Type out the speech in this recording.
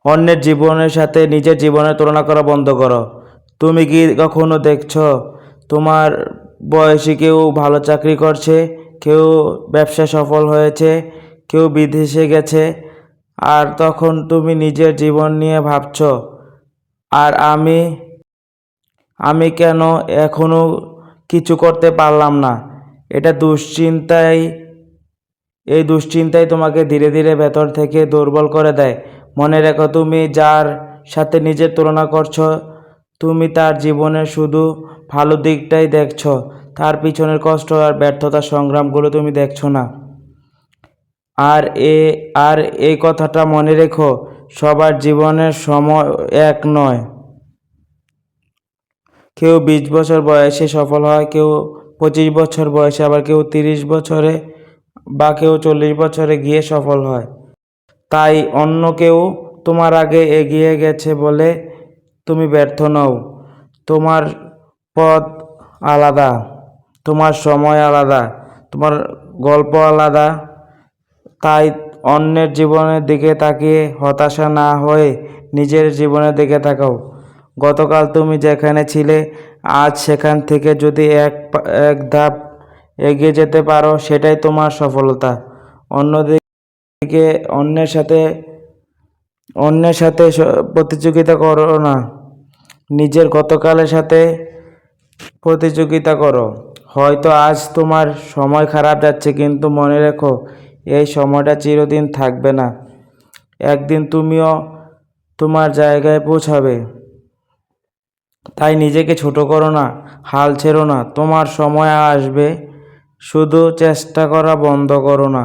অন্যের জীবনের সাথে নিজের জীবনের তুলনা করা বন্ধ করো। তুমি কি কখনো দেখছো তোমার বয়সী কেউ ভালো চাকরি করছে, কেউ ব্যবসা সফল হয়েছে, কেউ বিদেশে গেছে, আর তখন তুমি নিজের জীবন নিয়ে ভাবছো আর আমি কেন এখনো কিছু করতে পারলাম না? এটা এই দুশ্চিন্তাই তোমাকে ধীরে ধীরে ভেতর থেকে দুর্বল করে দেয়। মনে রেখো, তুমি যার সাথে নিজের তুলনা করছো, তুমি তার জীবনের শুধু ভালো দিকটাই দেখছো, তার পিছনের কষ্ট আর ব্যর্থতার সংগ্রামগুলো তুমি দেখছো না। আর এ আর এই কথাটা মনে রেখো, সবার জীবনের সময় এক নয়। কেউ 20 বছর বয়সে সফল হয়, কেউ 25 বছর বয়সে, আবার কেউ 30 বছরে বা কেউ 40 বছরে গিয়ে সফল হয়। তাই অন্য কেউ তোমার আগে এগিয়ে গেছে বলে তুমি ব্যর্থ নও। তোমার পথ আলাদা, তোমার সময় আলাদা, তোমার গল্প আলাদা। তাই অন্যের জীবনের দিকে তাকিয়ে হতাশা না হয়ে নিজের জীবনের দিকে তাকাও। গতকাল তুমি যেখানে ছিলে, আজ সেখান থেকে যদি এক ধাপ এগিয়ে যেতে পারো, সেটাই তোমার সফলতা। অন্যদিকে অন্যের সাথে প্রতিযোগিতা করো না, নিজের গতকালের সাথে প্রতিযোগিতা করো। হয়তো আজ তোমার সময় খারাপ যাচ্ছে, কিন্তু মনে রেখো, এই সময়টা চিরদিন থাকবে না। একদিন তুমিও তোমার জায়গায় পৌঁছাবে। তাই নিজেকে ছোট করো না, হাল ছেড়ো না, তোমার সময় আসবে। শুধু চেষ্টা করা বন্ধ করো না।